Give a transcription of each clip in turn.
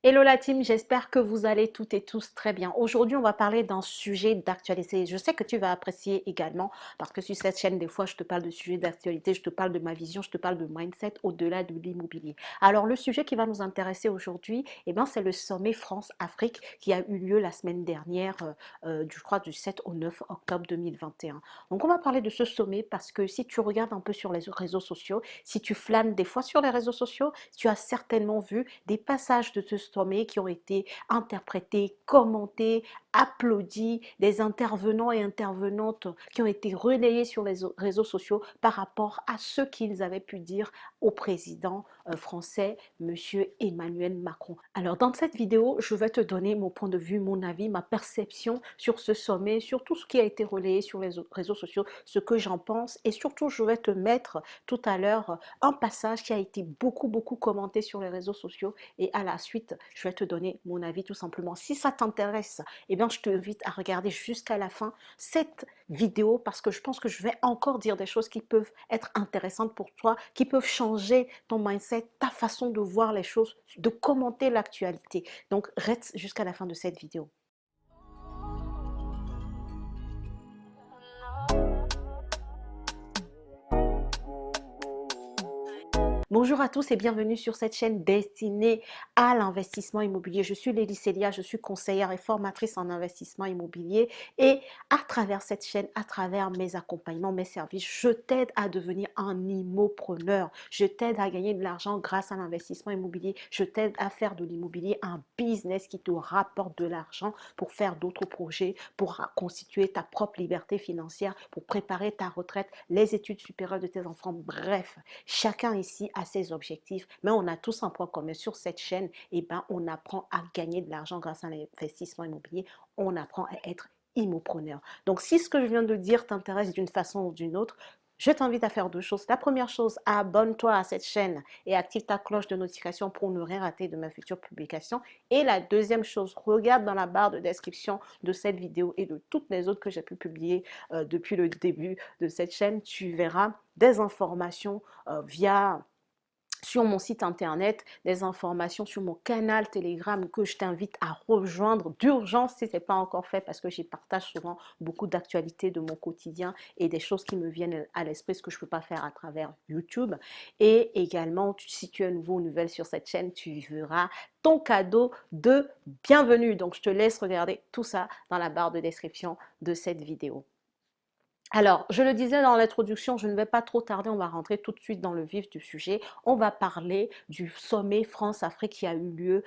Hello la team, j'espère que vous allez toutes et tous très bien. Aujourd'hui, on va parler d'un sujet d'actualité. Je sais que tu vas apprécier également parce que sur cette chaîne, des fois, je te parle de sujets d'actualité, je te parle de ma vision, je te parle de mindset au-delà de l'immobilier. Alors, le sujet qui va nous intéresser aujourd'hui, c'est le sommet France-Afrique qui a eu lieu la semaine dernière, je crois du 7 au 9 octobre 2021. Donc, on va parler de ce sommet parce que si tu regardes un peu sur les réseaux sociaux, si tu flânes des fois sur les réseaux sociaux, tu as certainement vu des passages de ce sommet qui ont été interprétés, commentés, applaudis, des intervenants et intervenantes qui ont été relayés sur les réseaux sociaux par rapport à ce qu'ils avaient pu dire au président français, monsieur Emmanuel Macron. Alors dans cette vidéo, je vais te donner mon point de vue, mon avis, ma perception sur ce sommet, sur tout ce qui a été relayé sur les réseaux sociaux, ce que j'en pense et surtout je vais te mettre tout à l'heure un passage qui a été beaucoup commenté sur les réseaux sociaux et à la suite, je vais te donner mon avis tout simplement. Si ça t'intéresse, je t'invite à regarder jusqu'à la fin cette vidéo parce que je pense que je vais encore dire des choses qui peuvent être intéressantes pour toi, qui peuvent changer ton mindset, ta façon de voir les choses, de commenter l'actualité. Donc, reste jusqu'à la fin de cette vidéo. Bonjour à tous et bienvenue sur cette chaîne destinée à l'investissement immobilier. Je suis Lélie Célia, je suis conseillère et formatrice en investissement immobilier et à travers cette chaîne, à travers mes accompagnements, mes services, je t'aide à devenir un immopreneur. Je t'aide à gagner de l'argent grâce à l'investissement immobilier. Je t'aide à faire de l'immobilier un business qui te rapporte de l'argent pour faire d'autres projets, pour constituer ta propre liberté financière, pour préparer ta retraite, les études supérieures de tes enfants. Bref, chacun ici a ses objectifs, mais on a tous un point commun sur cette chaîne. On apprend à gagner de l'argent grâce à l'investissement immobilier. On apprend à être immopreneur. Donc, si ce que je viens de dire t'intéresse d'une façon ou d'une autre, je t'invite à faire deux choses. La première chose, abonne-toi à cette chaîne et active ta cloche de notification pour ne rien rater de mes futures publications. Et la deuxième chose, regarde dans la barre de description de cette vidéo et de toutes les autres que j'ai pu publier depuis le début de cette chaîne. Tu verras des informations sur mon site internet, des informations sur mon canal Telegram que je t'invite à rejoindre d'urgence si ce n'est pas encore fait parce que j'y partage souvent beaucoup d'actualités de mon quotidien et des choses qui me viennent à l'esprit, ce que je ne peux pas faire à travers YouTube. Et également, si tu es nouveau ou nouvelle sur cette chaîne, tu verras ton cadeau de bienvenue. Donc, je te laisse regarder tout ça dans la barre de description de cette vidéo. Alors, je le disais dans l'introduction, je ne vais pas trop tarder, on va rentrer tout de suite dans le vif du sujet. On va parler du sommet France-Afrique qui a eu lieu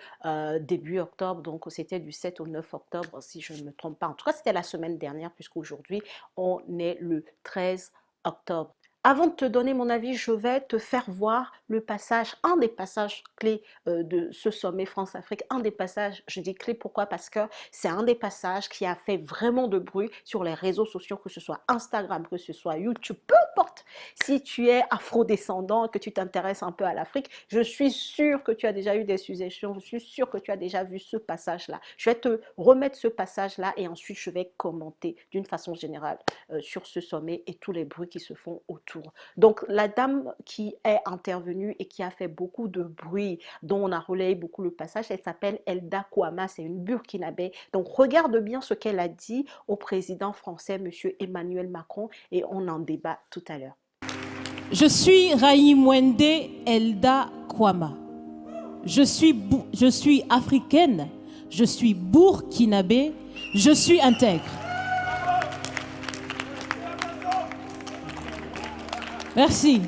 début octobre, donc c'était du 7 au 9 octobre si je ne me trompe pas. En tout cas, c'était la semaine dernière puisqu'aujourd'hui, on est le 13 octobre. Avant de te donner mon avis, je vais te faire voir le passage, un des passages clés de ce sommet France-Afrique. Un des passages, je dis clé pourquoi? Parce que c'est un des passages qui a fait vraiment de bruit sur les réseaux sociaux, que ce soit Instagram, que ce soit YouTube, peu importe. Si tu es afro-descendant, que tu t'intéresses un peu à l'Afrique, je suis sûre que tu as déjà eu des suggestions, je suis sûre que tu as déjà vu ce passage-là. Je vais te remettre ce passage-là et ensuite je vais commenter d'une façon générale sur ce sommet et tous les bruits qui se font autour. Donc, la dame qui est intervenue et qui a fait beaucoup de bruit, dont on a relayé beaucoup le passage, elle s'appelle Elda Kouama, c'est une Burkinabé. Donc, regarde bien ce qu'elle a dit au président français, monsieur Emmanuel Macron, et on en débat tout à l'heure. Je suis Raïmwende Elda Kouama. Je suis africaine, je suis burkinabé, je suis intègre. Merci.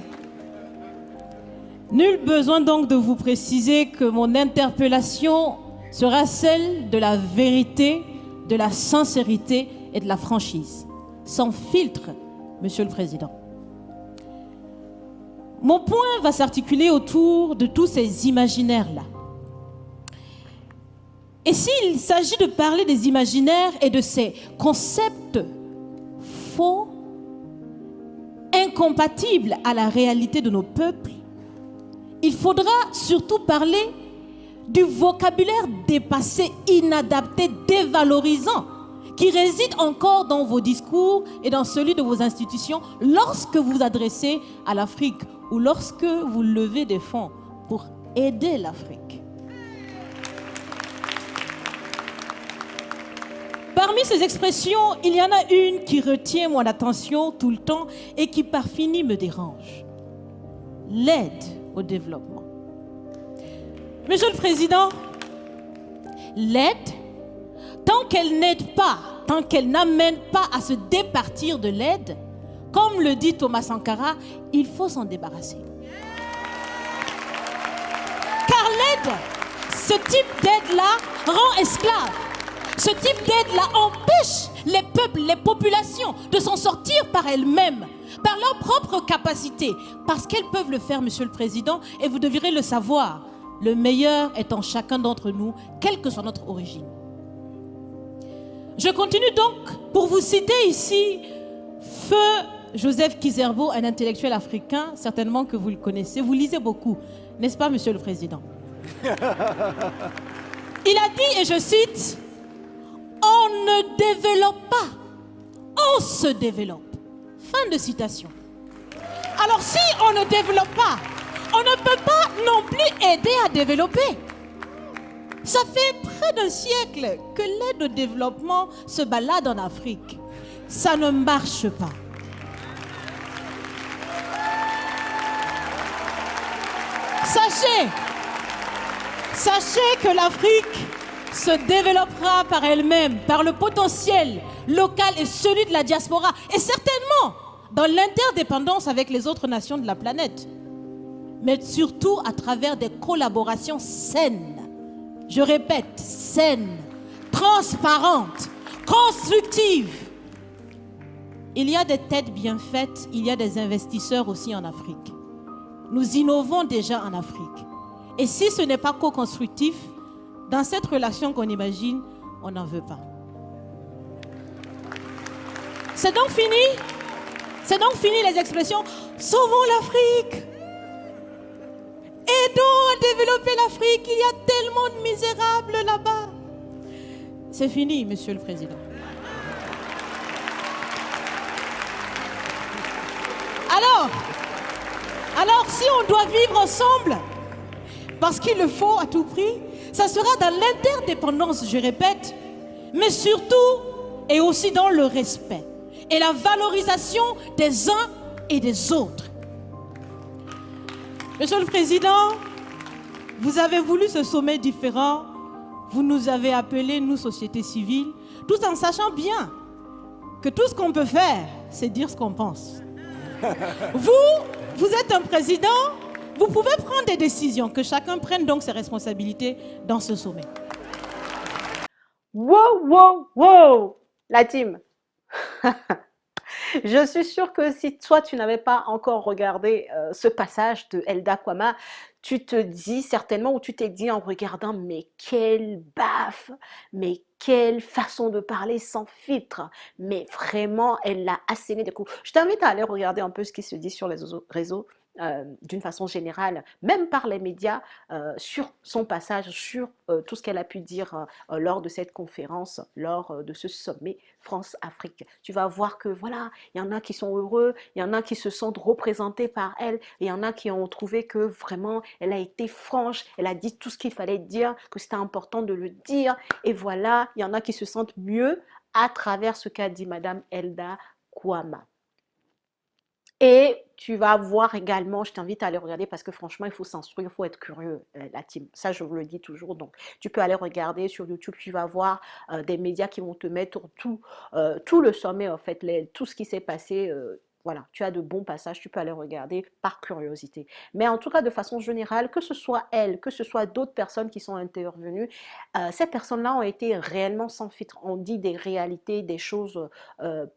Nul besoin donc de vous préciser que mon interpellation sera celle de la vérité, de la sincérité et de la franchise. Sans filtre, Monsieur le Président. Mon point va s'articuler autour de tous ces imaginaires-là. Et s'il s'agit de parler des imaginaires et de ces concepts faux, incompatibles à la réalité de nos peuples, il faudra surtout parler du vocabulaire dépassé, inadapté, dévalorisant, qui réside encore dans vos discours et dans celui de vos institutions lorsque vous vous adressez à l'Afrique ou lorsque vous levez des fonds pour aider l'Afrique. Parmi ces expressions, il y en a une qui retient mon attention tout le temps et qui par fini me dérange. L'aide au développement. Monsieur le Président, l'aide, tant qu'elle n'aide pas, tant qu'elle n'amène pas à se départir de l'aide, comme le dit Thomas Sankara, il faut s'en débarrasser. Car l'aide, ce type d'aide-là rend esclave. Ce type d'aide-là empêche les peuples, les populations de s'en sortir par elles-mêmes, par leur propre capacité, parce qu'elles peuvent le faire, Monsieur le Président, et vous devrez le savoir. Le meilleur est en chacun d'entre nous, quelle que soit notre origine. Je continue donc pour vous citer ici Feu Joseph Kizerbo, un intellectuel africain, certainement que vous le connaissez. Vous lisez beaucoup, n'est-ce pas, Monsieur le Président? Il a dit, et je cite, « On ne développe pas, on se développe. » Fin de citation. Alors si on ne développe pas, on ne peut pas non plus aider à développer. Ça fait près d'un siècle que l'aide au développement se balade en Afrique. Ça ne marche pas. Sachez que l'Afrique se développera par elle-même, par le potentiel local et celui de la diaspora, et certainement dans l'interdépendance avec les autres nations de la planète, mais surtout à travers des collaborations saines. Je répète, saines, transparentes, constructives. Il y a des têtes bien faites, il y a des investisseurs aussi en Afrique. Nous innovons déjà en Afrique. Et si ce n'est pas co-constructif, dans cette relation qu'on imagine, on n'en veut pas. C'est donc fini. C'est donc fini les expressions « Sauvons l'Afrique ». Aidons à développer l'Afrique, il y a tellement de misérables là-bas. C'est fini, Monsieur le Président. Alors, si on doit vivre ensemble, parce qu'il le faut à tout prix, ça sera dans l'interdépendance, je répète, mais surtout et aussi dans le respect et la valorisation des uns et des autres. Monsieur le Président, vous avez voulu ce sommet différent, vous nous avez appelés, nous, société civile, tout en sachant bien que tout ce qu'on peut faire, c'est dire ce qu'on pense. Vous êtes un président, vous pouvez prendre des décisions, que chacun prenne donc ses responsabilités dans ce sommet. Wow, wow, wow, la team. Je suis sûre que si toi, tu n'avais pas encore regardé ce passage de Elda Kwama, tu te dis certainement, ou tu t'es dit en regardant, mais quelle baffe, mais quelle façon de parler sans filtre, mais vraiment, elle l'a asséné des coups. Je t'invite à aller regarder un peu ce qui se dit sur les réseaux d'une façon générale, même par les médias, sur son passage, sur tout ce qu'elle a pu dire lors de cette conférence, lors de ce sommet France-Afrique. Tu vas voir que voilà, il y en a qui sont heureux, il y en a qui se sentent représentés par elle, et il y en a qui ont trouvé que vraiment, elle a été franche, elle a dit tout ce qu'il fallait dire, que c'était important de le dire, et voilà, il y en a qui se sentent mieux à travers ce qu'a dit Madame Elda Kwama. Et tu vas voir également, je t'invite à aller regarder parce que franchement, il faut s'instruire, il faut être curieux, la team. Ça, je vous le dis toujours. Donc, tu peux aller regarder sur YouTube, tu vas voir des médias qui vont te mettre tout le sommet, en fait, tout ce qui s'est passé. Voilà, tu as de bons passages, tu peux aller regarder par curiosité. Mais en tout cas, de façon générale, que ce soit elle, que ce soit d'autres personnes qui sont intervenues, ces personnes-là ont été réellement sans filtre. On dit des réalités, des choses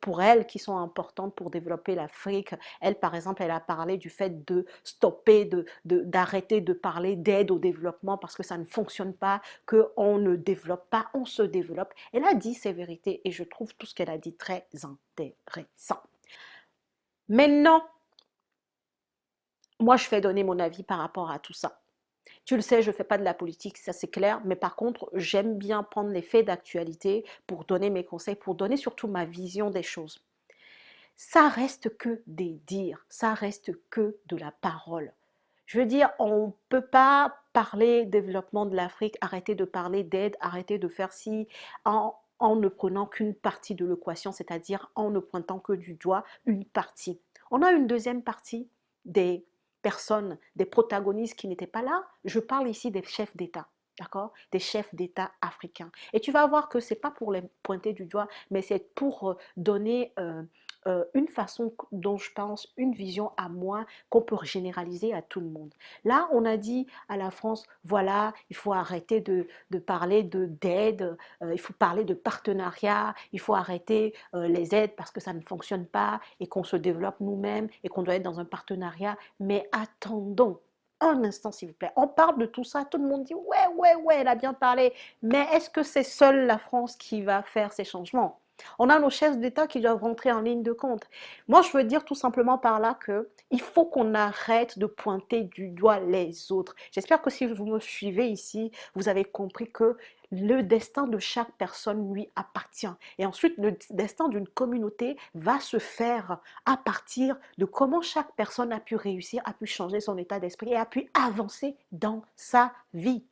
pour elles qui sont importantes pour développer l'Afrique. Elle, par exemple, elle a parlé du fait de stopper, d'arrêter de parler d'aide au développement parce que ça ne fonctionne pas, qu'on ne développe pas, on se développe. Elle a dit ses vérités et je trouve tout ce qu'elle a dit très intéressant. Maintenant, moi, je vais donner mon avis par rapport à tout ça. Tu le sais, je ne fais pas de la politique, ça c'est clair, mais par contre, j'aime bien prendre les faits d'actualité pour donner mes conseils, pour donner surtout ma vision des choses. Ça reste que des dires, ça reste que de la parole. Je veux dire, on ne peut pas parler développement de l'Afrique, arrêter de parler d'aide, arrêter de faire ci, en en ne prenant qu'une partie de l'équation, c'est-à-dire en ne pointant que du doigt une partie. On a une deuxième partie des personnes, des protagonistes qui n'étaient pas là. Je parle ici des chefs d'État. D'accord? Des chefs d'État africains. Et tu vas voir que ce n'est pas pour les pointer du doigt, mais c'est pour donner une façon dont je pense, une vision à moi qu'on peut généraliser à tout le monde. Là, on a dit à la France, voilà, il faut arrêter de parler d'aide, il faut parler de partenariat, il faut arrêter les aides parce que ça ne fonctionne pas et qu'on se développe nous-mêmes et qu'on doit être dans un partenariat. Mais attendons. Un instant, s'il vous plaît. On parle de tout ça, tout le monde dit ouais, ouais, ouais, elle a bien parlé. Mais est-ce que c'est seule la France qui va faire ces changements? On a nos chefs d'État qui doivent rentrer en ligne de compte. Moi, je veux dire tout simplement par là que il faut qu'on arrête de pointer du doigt les autres. J'espère que si vous me suivez ici, vous avez compris que le destin de chaque personne lui appartient. Et ensuite, le destin d'une communauté va se faire à partir de comment chaque personne a pu réussir, a pu changer son état d'esprit et a pu avancer dans sa vie.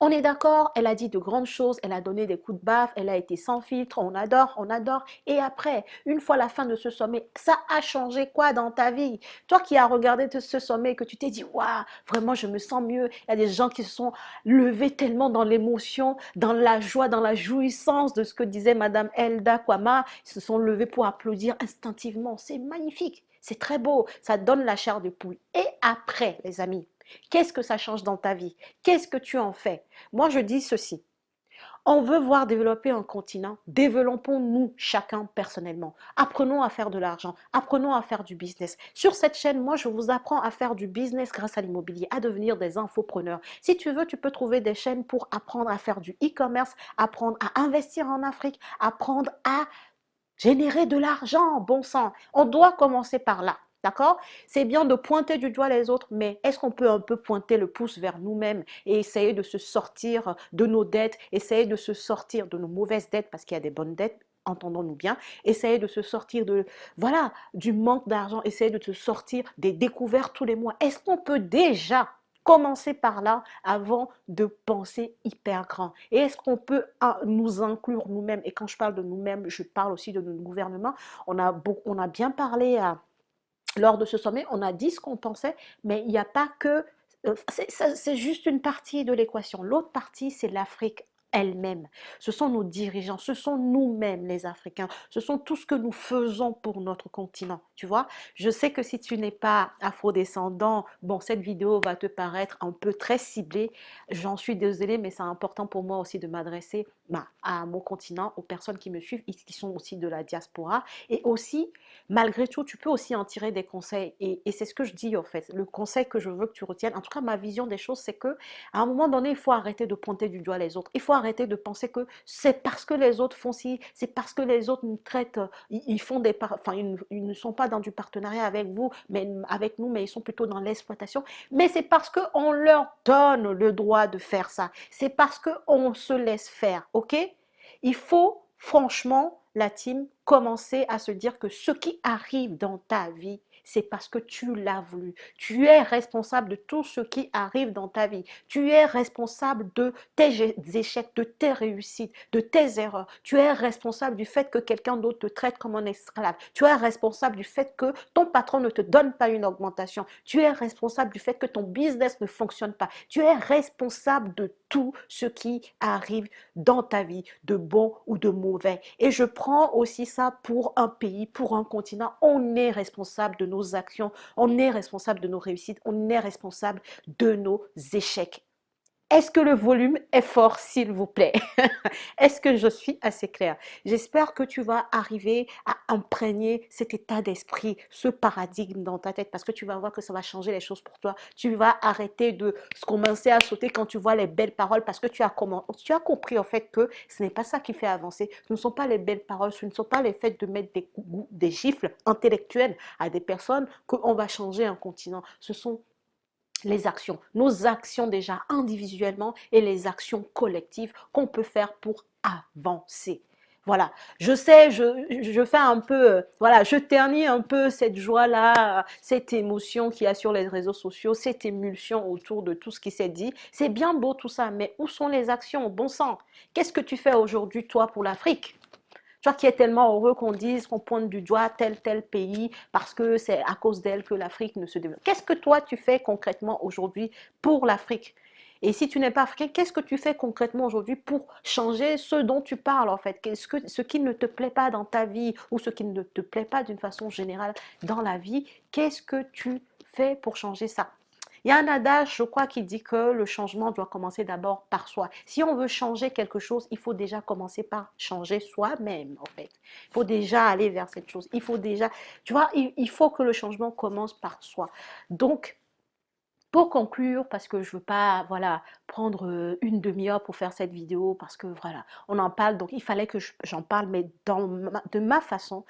On est d'accord, elle a dit de grandes choses, elle a donné des coups de baffe, elle a été sans filtre, on adore, on adore. Et après, une fois la fin de ce sommet, ça a changé quoi dans ta vie? Toi qui as regardé ce sommet et que tu t'es dit, waouh, vraiment je me sens mieux. Il y a des gens qui se sont levés tellement dans l'émotion, dans la joie, dans la jouissance de ce que disait Madame Elda Kwama. Ils se sont levés pour applaudir instinctivement. C'est magnifique, c'est très beau, ça donne la chair de poule. Et après, les amis, qu'est-ce que ça change dans ta vie? Qu'est-ce que tu en fais? Moi, je dis ceci. On veut voir développer un continent. Développons-nous chacun personnellement. Apprenons à faire de l'argent. Apprenons à faire du business. Sur cette chaîne, moi, je vous apprends à faire du business grâce à l'immobilier, à devenir des infopreneurs. Si tu veux, tu peux trouver des chaînes pour apprendre à faire du e-commerce, apprendre à investir en Afrique, apprendre à générer de l'argent, bon sang. On doit commencer par là. D'accord? C'est bien de pointer du doigt les autres, mais est-ce qu'on peut un peu pointer le pouce vers nous-mêmes et essayer de se sortir de nos dettes, essayer de se sortir de nos mauvaises dettes, parce qu'il y a des bonnes dettes, entendons-nous bien, essayer de se sortir de, voilà, du manque d'argent, essayer de se sortir des découvertes tous les mois. Est-ce qu'on peut déjà commencer par là avant de penser hyper grand? Et est-ce qu'on peut nous inclure nous-mêmes? Et quand je parle de nous-mêmes, je parle aussi de notre gouvernement. On a bien parlé lors de ce sommet, on a dit ce qu'on pensait, mais il n'y a pas que... c'est juste une partie de l'équation. L'autre partie, c'est l'Afrique elle-même. Ce sont nos dirigeants, ce sont nous-mêmes les Africains, ce sont tout ce que nous faisons pour notre continent, tu vois. Je sais que si tu n'es pas afrodescendant, bon, cette vidéo va te paraître un peu très ciblée. J'en suis désolée, mais c'est important pour moi aussi de m'adresser à mon continent, aux personnes qui me suivent, qui sont aussi de la diaspora. Et aussi, malgré tout, tu peux aussi en tirer des conseils. Et c'est ce que je dis en fait. Le conseil que je veux que tu retiennes, en tout cas ma vision des choses, c'est que à un moment donné, il faut arrêter de pointer du doigt les autres. Il faut arrêter de penser que c'est parce que les autres font ci, c'est parce que les autres nous traitent, ils font enfin, ils ne sont pas dans du partenariat avec vous, mais avec nous, mais ils sont plutôt dans l'exploitation. Mais c'est parce qu'on leur donne le droit de faire ça. C'est parce qu'on se laisse faire, ok? Il faut franchement, la team, commencer à se dire que ce qui arrive dans ta vie, c'est parce que tu l'as voulu. Tu es responsable de tout ce qui arrive dans ta vie. Tu es responsable de tes échecs, de tes réussites, de tes erreurs. Tu es responsable du fait que quelqu'un d'autre te traite comme un esclave. Tu es responsable du fait que ton patron ne te donne pas une augmentation. Tu es responsable du fait que ton business ne fonctionne pas. Tu es responsable de tout ce qui arrive dans ta vie, de bon ou de mauvais. Et je prends aussi ça pour un pays, pour un continent. On est responsable de nos actions, on est responsable de nos réussites, on est responsable de nos échecs. Est-ce que le volume est fort, s'il vous plaît? Est-ce que je suis assez claire? J'espère que tu vas arriver à imprégner cet état d'esprit, ce paradigme dans ta tête, parce que tu vas voir que ça va changer les choses pour toi. Tu vas arrêter de commencer à sauter quand tu vois les belles paroles, parce que tu as compris en fait que ce n'est pas ça qui fait avancer. Ce ne sont pas les belles paroles, ce ne sont pas les faits de mettre des gifles intellectuels à des personnes qu'on va changer un continent. Ce sont les actions, nos actions déjà individuellement et les actions collectives qu'on peut faire pour avancer. Voilà, je sais, je fais un peu, voilà, je ternis un peu cette joie-là, cette émotion qu'il y a sur les réseaux sociaux, cette émulsion autour de tout ce qui s'est dit. C'est bien beau tout ça, mais où sont les actions? Bon sang, qu'est-ce que tu fais aujourd'hui, toi, pour l'Afrique? Toi qui es tellement heureux qu'on dise, qu'on pointe du doigt tel pays parce que c'est à cause d'elle que l'Afrique ne se développe. Qu'est-ce que toi tu fais concrètement aujourd'hui pour l'Afrique? Et si tu n'es pas africain, qu'est-ce que tu fais concrètement aujourd'hui pour changer ce dont tu parles en fait? Ce qui ne te plaît pas dans ta vie ou ce qui ne te plaît pas d'une façon générale dans la vie, qu'est-ce que tu fais pour changer ça? Il y a un adage, je crois, qui dit que le changement doit commencer d'abord par soi. Si on veut changer quelque chose, il faut déjà commencer par changer soi-même, en fait. Il faut déjà aller vers cette chose. Il faut déjà, tu vois, il faut que le changement commence par soi. Donc, pour conclure, parce que je veux pas, voilà, prendre une demi-heure pour faire cette vidéo, parce que voilà, on en parle, donc il fallait que j'en parle, mais de ma façon,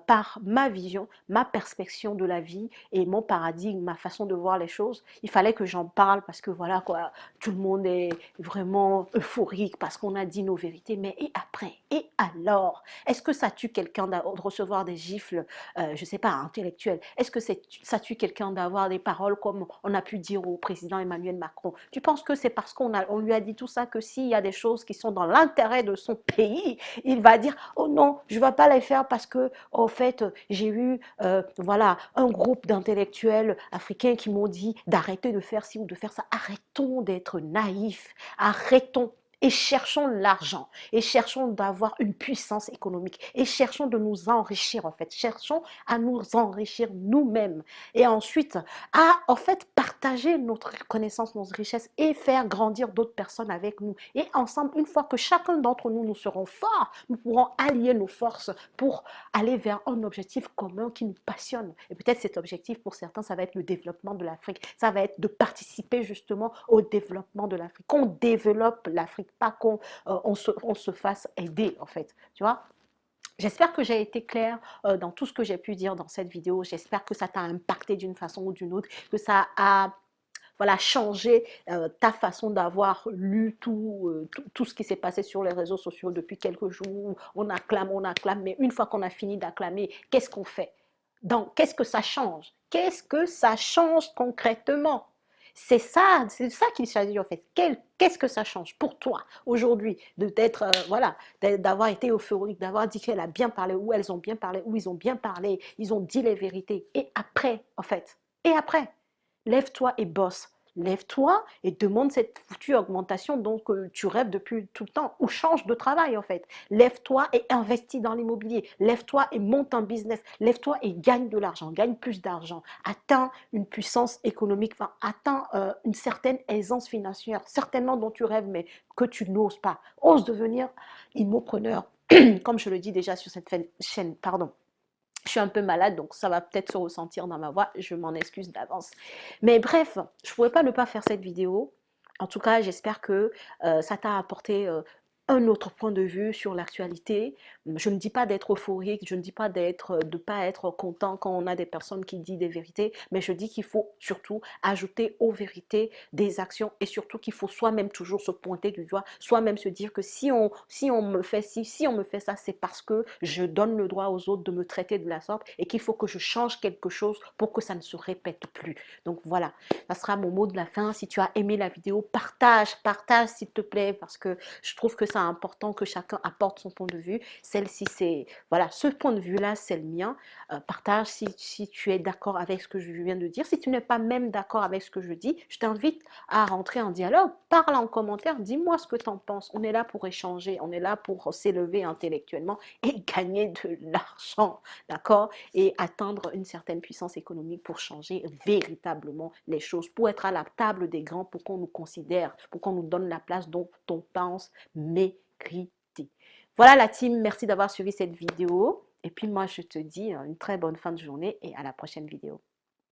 par ma vision, ma perspective de la vie et mon paradigme, ma façon de voir les choses. Il fallait que j'en parle parce que voilà quoi, tout le monde est vraiment euphorique parce qu'on a dit nos vérités. Mais et après? Et alors? Est-ce que ça tue quelqu'un de recevoir des gifles, je sais pas, intellectuelles? Est-ce que ça tue quelqu'un d'avoir des paroles comme on a pu dire au président Emmanuel Macron? Tu penses que c'est parce on lui a dit tout ça que s'il y a des choses qui sont dans l'intérêt de son pays, il va dire oh non, je ne vais pas les faire parce que au fait j'ai eu voilà un groupe d'intellectuels africains qui m'ont dit d'arrêter de faire ci ou de faire ça. Arrêtons d'être naïfs, arrêtons et cherchons l'argent et cherchons d'avoir une puissance économique et cherchons de nous enrichir en fait, cherchons à nous enrichir nous-mêmes et ensuite à en fait partager notre connaissance, notre richesse et faire grandir d'autres personnes avec nous. Et ensemble, une fois que chacun d'entre nous, nous serons forts, nous pourrons allier nos forces pour aller vers un objectif commun qui nous passionne. Et peut-être cet objectif, pour certains, ça va être le développement de l'Afrique. Ça va être de participer justement au développement de l'Afrique. Qu'on développe l'Afrique, pas qu'on on se fasse aider, en fait. Tu vois? J'espère que j'ai été claire dans tout ce que j'ai pu dire dans cette vidéo. J'espère que ça t'a impacté d'une façon ou d'une autre, que ça a voilà, changé ta façon d'avoir lu tout ce qui s'est passé sur les réseaux sociaux depuis quelques jours. On acclame, mais une fois qu'on a fini d'acclamer, qu'est-ce qu'on fait? Donc, qu'est-ce que ça change? Qu'est-ce que ça change concrètement? C'est ça qu'il s'agit en fait. Qu'est-ce que ça change pour toi aujourd'hui d'être, voilà, d'avoir été euphorique, d'avoir dit qu'elle a bien parlé, ou elles ont bien parlé, ou ils ont bien parlé, ils ont dit les vérités. Et après, en fait, et après, lève-toi et bosse. Lève-toi et demande cette foutue augmentation dont tu rêves depuis tout le temps ou change de travail en fait. Lève-toi et investis dans l'immobilier. Lève-toi et monte un business. Lève-toi et gagne de l'argent, gagne plus d'argent. Atteins une puissance économique, enfin, atteins une certaine aisance financière, certainement dont tu rêves mais que tu n'oses pas. Ose devenir immopreneur, comme je le dis déjà sur cette chaîne. Pardon. Je suis un peu malade, donc ça va peut-être se ressentir dans ma voix. Je m'en excuse d'avance. Mais bref, je ne pouvais pas ne pas faire cette vidéo. En tout cas, j'espère que ça t'a apporté un autre point de vue sur l'actualité. Je ne dis pas d'être euphorique, je ne dis pas de pas être content quand on a des personnes qui disent des vérités, mais je dis qu'il faut surtout ajouter aux vérités des actions et surtout qu'il faut soi-même toujours se pointer du doigt, soi-même se dire que si on me fait ci, si on me fait ça, c'est parce que je donne le droit aux autres de me traiter de la sorte et qu'il faut que je change quelque chose pour que ça ne se répète plus. Donc voilà, ça sera mon mot de la fin. Si tu as aimé la vidéo, partage s'il te plaît, parce que je trouve que c'est important que chacun apporte son point de vue. Celle-ci, c'est, voilà, ce point de vue-là, c'est le mien. Partage si tu es d'accord avec ce que je viens de dire. Si tu n'es pas même d'accord avec ce que je dis, je t'invite à rentrer en dialogue. Parle en commentaire, dis-moi ce que tu en penses. On est là pour échanger, on est là pour s'élever intellectuellement et gagner de l'argent, d'accord? Et atteindre une certaine puissance économique pour changer véritablement les choses, pour être à la table des grands, pour qu'on nous considère, pour qu'on nous donne la place dont on pense mériter. Voilà la team, merci d'avoir suivi cette vidéo. Et puis moi, je te dis une très bonne fin de journée et à la prochaine vidéo.